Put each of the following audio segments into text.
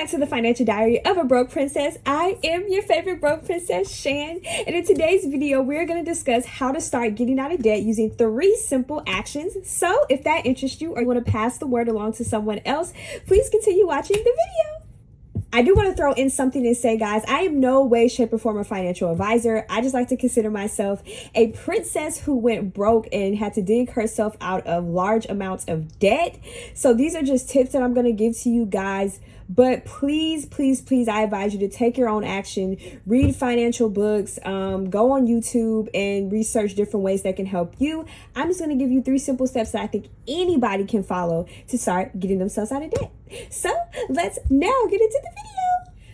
back to the Financial Diary of a Broke Princess. I am your favorite broke princess, Shan. And in today's video, we're going to discuss how to start getting out of debt using 3 simple actions. So if that interests you or you want to pass the word along to someone else, please continue watching the video. I do want to throw in something and say, guys, I am no way, shape, or form a financial advisor. I just like to consider myself a princess who went broke and had to dig herself out of large amounts of debt. So these are just tips that I'm going to give to you guys. But please, please, please, I advise you to take your own action, read financial books, go on YouTube and research different ways that can help you. I'm just going to give you 3 simple steps that I think anybody can follow to start getting themselves out of debt. So let's now get into the video.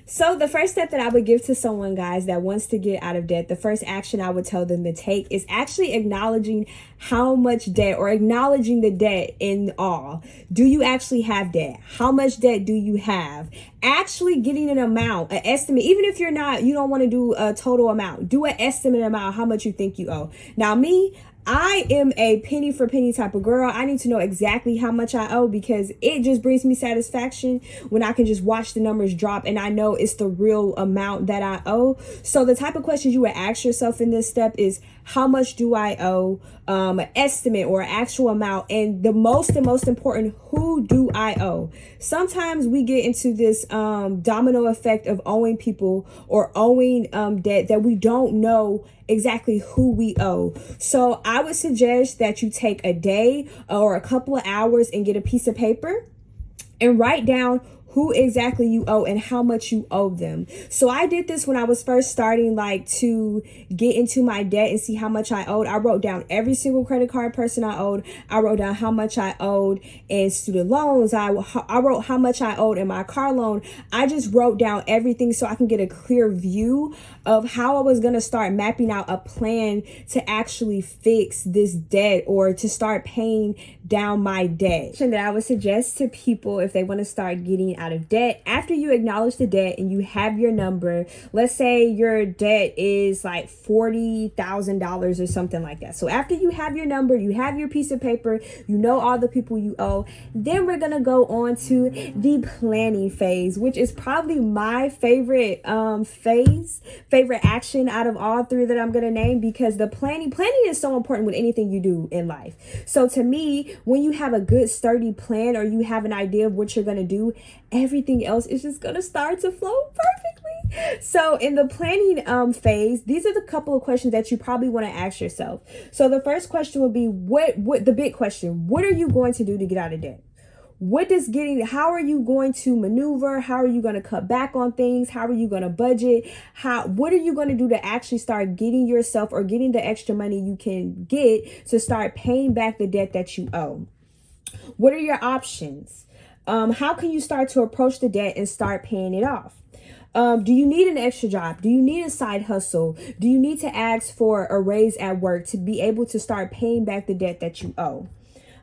So the first step that I would give to someone, guys, that wants to get out of debt, the first action I would tell them to take is actually acknowledging how much debt, or acknowledging the debt in all. Do you actually have debt? How much debt do you have? Actually getting an amount, an estimate, even if you don't want to do a total amount, do an estimate amount how much you think you owe. Now me, I am a penny for penny type of girl. I need to know exactly how much I owe because it just brings me satisfaction when I can just watch the numbers drop and I know it's the real amount that I owe. So the type of questions you would ask yourself in this step is, how much do I owe? An estimate or actual amount. And the most important, who do I owe? Sometimes we get into this domino effect of owing people or owing debt that we don't know exactly who we owe. So I would suggest that you take a day or a couple of hours and get a piece of paper and write down who exactly you owe and how much you owe them. So I did this when I was first starting to get into my debt and see how much I owed. I wrote down every single credit card person I owed. I wrote down how much I owed in student loans. I wrote how much I owed in my car loan. I just wrote down everything so I can get a clear view of how I was going to start mapping out a plan to actually fix this debt or to start paying down my debt. And that I would suggest to people if they want to start getting out of debt, after you acknowledge the debt and you have your number, let's say your debt is like $40,000 or something like that. So after you have your number, you have your piece of paper, you know all the people you owe, then we're gonna go on to the planning phase, which is probably my favorite favorite action out of all 3 that I'm gonna name, because the planning is so important with anything you do in life. So to me, when you have a good sturdy plan or you have an idea of what you're gonna do, everything else is just gonna start to flow perfectly. So in the planning phase, these are the couple of questions that you probably want to ask yourself. So the first question would be, what the big question, what are you going to do to get out of debt? How are you going to maneuver? How are you going to cut back on things? How are you going to budget? What are you going to do to actually start getting yourself or getting the extra money you can get to start paying back the debt that you owe? What are your options? How can you start to approach the debt and start paying it off? Do you need an extra job? Do you need a side hustle? Do you need to ask for a raise at work to be able to start paying back the debt that you owe?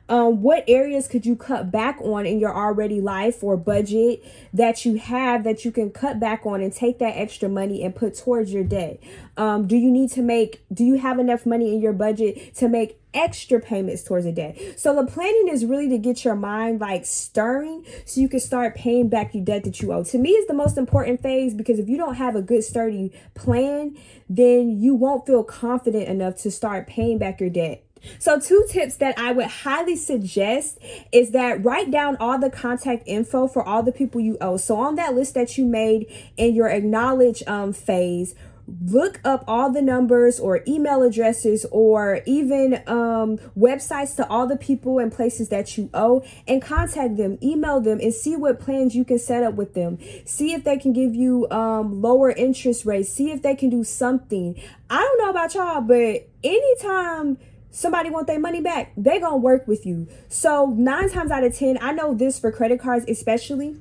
What areas could you cut back on in your already life or budget that you have that you can cut back on and take that extra money and put towards your debt? Do you have enough money in your budget to make extra payments towards the debt? So the planning is really to get your mind stirring so you can start paying back your debt that you owe. To me, it's the most important phase, because if you don't have a good sturdy plan, then you won't feel confident enough to start paying back your debt. So 2 tips that I would highly suggest is that write down all the contact info for all the people you owe. So on that list that you made in your acknowledge phase, look up all the numbers or email addresses or even websites to all the people and places that you owe, and contact them, email them, and see what plans you can set up with them. See if they can give you lower interest rates. See if they can do something. I don't know about y'all, but anytime somebody want their money back, they gonna work with you. So 9 times out of 10, I know this for credit cards especially.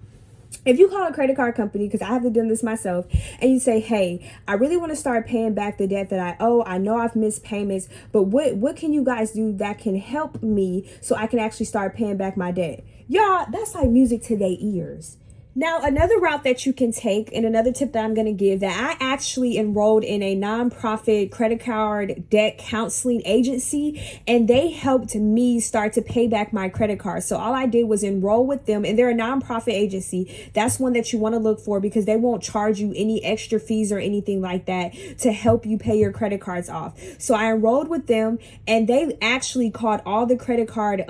If you call a credit card company, because I have done this myself, and you say, hey, I really want to start paying back the debt that I owe. I know I've missed payments, but what can you guys do that can help me so I can actually start paying back my debt? Y'all, that's like music to their ears. Now, another route that you can take, and another tip that I'm going to give, that I actually enrolled in a nonprofit credit card debt counseling agency, and they helped me start to pay back my credit card. So all I did was enroll with them, and they're a nonprofit agency. That's one that you want to look for because they won't charge you any extra fees or anything like that to help you pay your credit cards off. So I enrolled with them, and they actually called all the credit card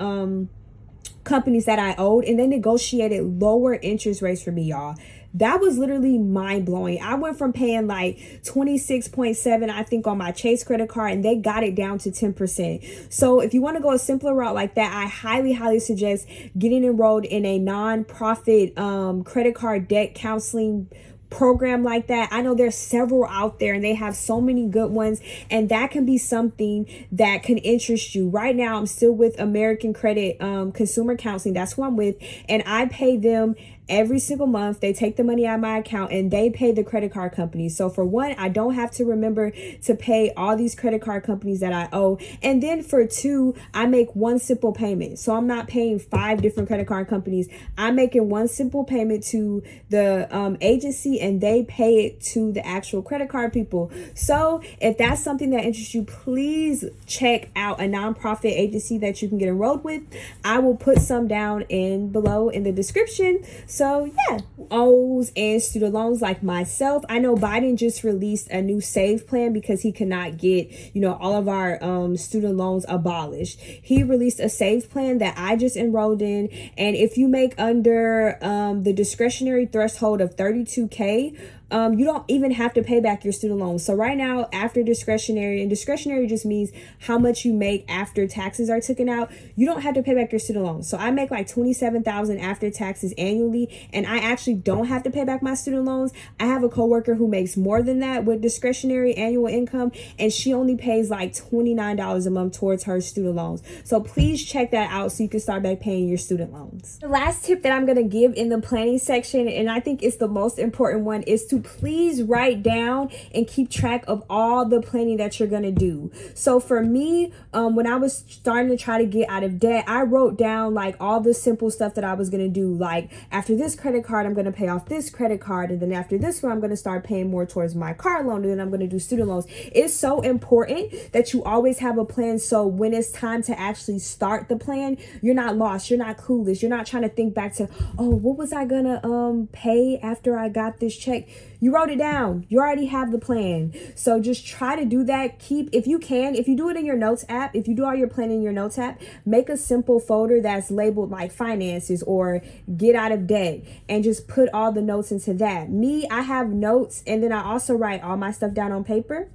companies that I owed, and they negotiated lower interest rates for me, y'all. That was literally mind blowing. I went from paying like 26.7, I think, on my Chase credit card, and they got it down to 10%. So if you want to go a simpler route like that, I highly suggest getting enrolled in a nonprofit credit card debt counseling program like that. I know there's several out there, and they have so many good ones, and that can be something that can interest you. Right now, I'm still with American Credit Consumer Counseling. That's who I'm with, and I pay them every single month. They take the money out of my account and they pay the credit card companies. So for one, I don't have to remember to pay all these credit card companies that I owe. And then for two, I make one simple payment. So I'm not paying 5 different credit card companies. I'm making one simple payment to the agency, and they pay it to the actual credit card people. So if that's something that interests you, please check out a nonprofit agency that you can get enrolled with. I will put some down below in the description. So yeah, O's and student loans like myself. I know Biden just released a new SAVE plan because he cannot get, all of our student loans abolished. He released a SAVE plan that I just enrolled in. And if you make under the discretionary threshold of 32K, you don't even have to pay back your student loans. So right now, after discretionary, and discretionary just means how much you make after taxes are taken out, you don't have to pay back your student loans. So I make like $27,000 after taxes annually, and I actually don't have to pay back my student loans. I have a coworker who makes more than that with discretionary annual income, and she only pays like $29 a month towards her student loans. So please check that out so you can start back paying your student loans. The last tip that I'm going to give in the planning section, and I think it's the most important one, is to please write down and keep track of all the planning that you're going to do. So for me, when I was starting to try to get out of debt, I wrote down like all the simple stuff that I was going to do. Like after this credit card, I'm going to pay off this credit card. And then after this one, I'm going to start paying more towards my car loan. And then I'm going to do student loans. It's so important that you always have a plan. So when it's time to actually start the plan, you're not lost. You're not clueless. You're not trying to think back to, oh, what was I going to pay after I got this check? You wrote it down. You already have the plan. So just try to do that. If you do it in your notes app, if you do all your planning in your notes app, make a simple folder that's labeled like finances or get out of debt, and just put all the notes into that. I have notes, and then I also write all my stuff down on paper.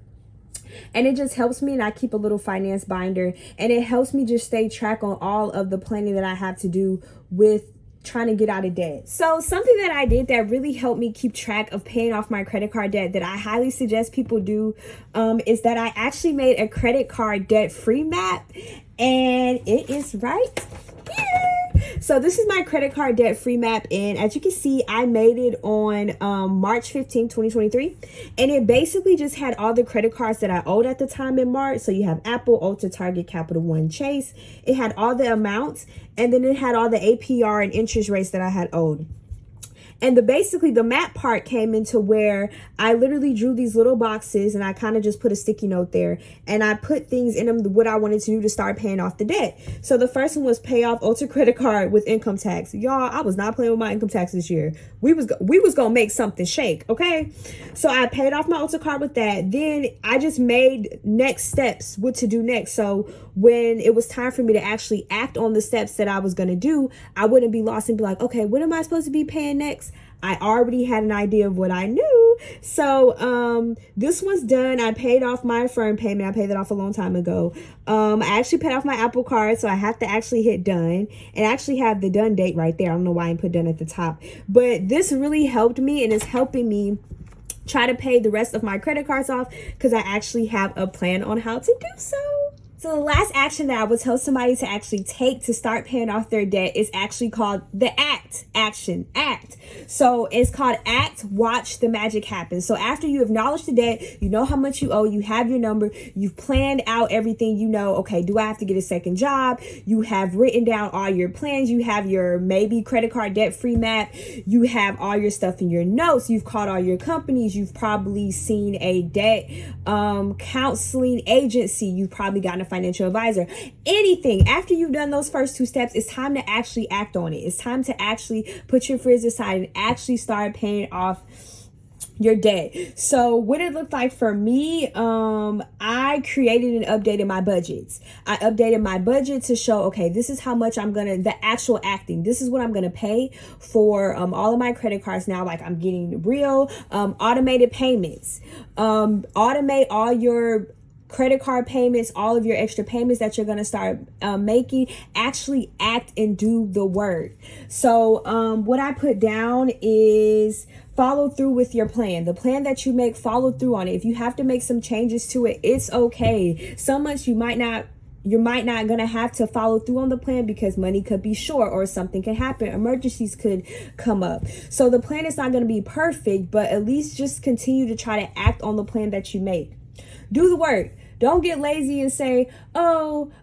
And it just helps me, and I keep a little finance binder, and it helps me just stay track on all of the planning that I have to do with trying to get out of debt. So something that I did that really helped me keep track of paying off my credit card debt that I highly suggest people do is that I actually made a credit card debt free map, and it is right here. So this is my credit card debt free map, and as you can see, I made it on March 15, 2023, and it basically just had all the credit cards that I owed at the time in March. So you have Apple, Ulta, Target, Capital One, Chase. It had all the amounts, and then it had all the APR and interest rates that I had owed. And the map part came into where I literally drew these little boxes, and I kind of just put a sticky note there, and I put things in them, what I wanted to do to start paying off the debt. So the first one was pay off Ulta credit card with income tax. Y'all, I was not playing with my income tax this year. We was gonna make something shake, okay? So I paid off my Ulta card with that. Then I just made next steps, what to do next. So when it was time for me to actually act on the steps that I was gonna do, I wouldn't be lost and be like, okay, what am I supposed to be paying next? I already had an idea of what I knew. So this one's done. I paid off my Affirm payment. I paid that off a long time ago. I actually paid off my Apple card, so I have to actually hit done, and I actually have the done date right there. I don't know why I didn't put done at the top, but this really helped me, and it's helping me try to pay the rest of my credit cards off because I actually have a plan on how to do so. So the last action that I would tell somebody to actually take to start paying off their debt is actually called the ACT action. ACT. So it's called ACT, watch the magic happen. So after you acknowledge the debt, you know how much you owe, you have your number, you've planned out everything, you know, okay, do I have to get a second job? You have written down all your plans, you have your maybe credit card debt free map, you have all your stuff in your notes, you've called all your companies, you've probably seen a debt counseling agency, you've probably gotten a financial advisor. Anything after you've done those first two steps, it's time to actually act on it. It's time to actually put your fears aside and actually start paying off your debt. So what it looked like for me, I created and updated my budgets. I updated my budget to show, okay, this is how much the actual acting, this is what I'm gonna pay for all of my credit cards now. Like, I'm getting real automated payments. Automate all your credit card payments, all of your extra payments that you're going to start making. Actually act and do the work. So what I put down is follow through with your plan. The plan that you make, follow through on it. If you have to make some changes to it, it's okay. So much you might not gonna have to follow through on the plan because money could be short or something can happen, emergencies could come up. So the plan is not going to be perfect, but at least just continue to try to act on the plan that you make. Do the work. Don't get lazy and say, oh,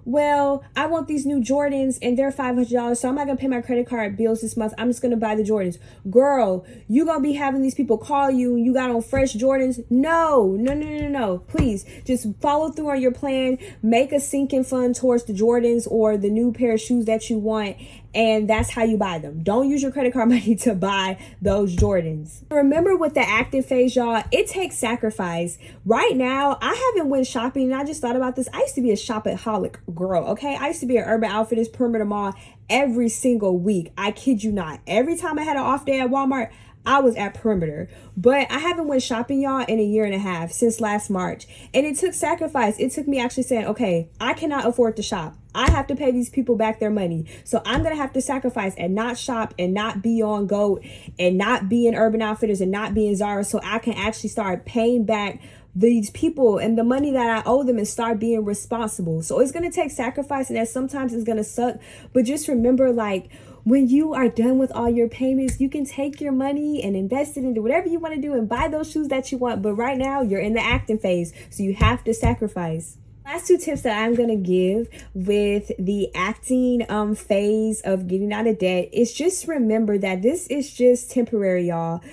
well, I want these new Jordans and they're $500, so I'm not gonna pay my credit card bills this month. I'm just gonna buy the Jordans. Girl, you gonna be having these people call you and you got on fresh Jordans. No. Please just follow through on your plan. Make a sinking fund towards the Jordans or the new pair of shoes that you want. And that's how you buy them. Don't use your credit card money to buy those Jordans. Remember, with the active phase, y'all, it takes sacrifice. Right now, I haven't went shopping, and I just thought about this. I used to be a shopaholic girl, okay? I used to be at Urban Outfitters, Perimeter Mall every single week. I kid you not. Every time I had an off day at Walmart, I was at Perimeter. But I haven't went shopping, y'all, in a year and a half, since last March. And it took sacrifice. It took me actually saying, okay, I cannot afford to shop. I have to pay these people back their money. So I'm going to have to sacrifice and not shop and not be on GOAT and not be in Urban Outfitters and not be in Zara, so I can actually start paying back these people and the money that I owe them and start being responsible. So it's going to take sacrifice, and that sometimes it's going to suck. But just remember, like, when you are done with all your payments, you can take your money and invest it into whatever you want to do and buy those shoes that you want. But right now, you're in the acting phase, so you have to sacrifice. Last two tips that I'm going to give with the acting phase of getting out of debt is just remember that this is just temporary, y'all.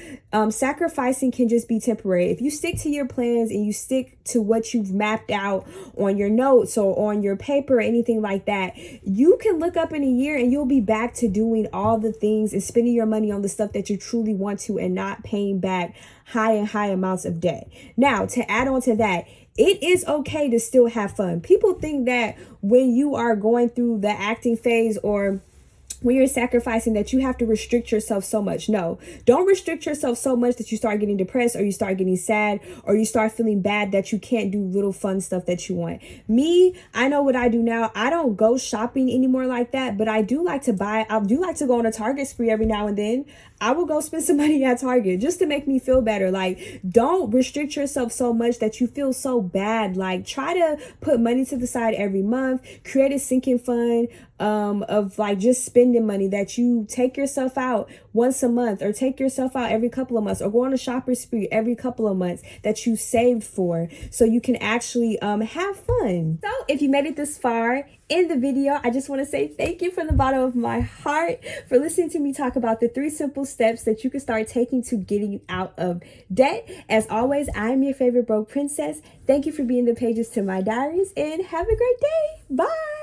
Sacrificing can just be temporary. If you stick to your plans and you stick to what you've mapped out on your notes or on your paper or anything like that, you can look up in a year and you'll be back to doing all the things and spending your money on the stuff that you truly want to and not paying back high amounts of debt. Now, to add on to that, it is okay to still have fun. People think that when you are going through the acting phase or when you're sacrificing that you have to restrict yourself so much. No, don't restrict yourself so much that you start getting depressed or you start getting sad or you start feeling bad that you can't do little fun stuff that you want. Me, I know what I do now. I don't go shopping anymore like that, but I do like to go on a Target spree every now and then. I will go spend some money at Target just to make me feel better. Like, don't restrict yourself so much that you feel so bad. Like, try to put money to the side every month, create a sinking fund of like just spending money that you take yourself out once a month or take yourself out every couple of months or go on a shopper spree every couple of months that you saved for so you can actually have fun. So if you made it this far in the video, I just want to say thank you from the bottom of my heart for listening to me talk about the 3 simple steps that you can start taking to getting out of debt. As always, I'm your favorite broke princess. Thank you for being the pages to my diaries and have a great day. Bye.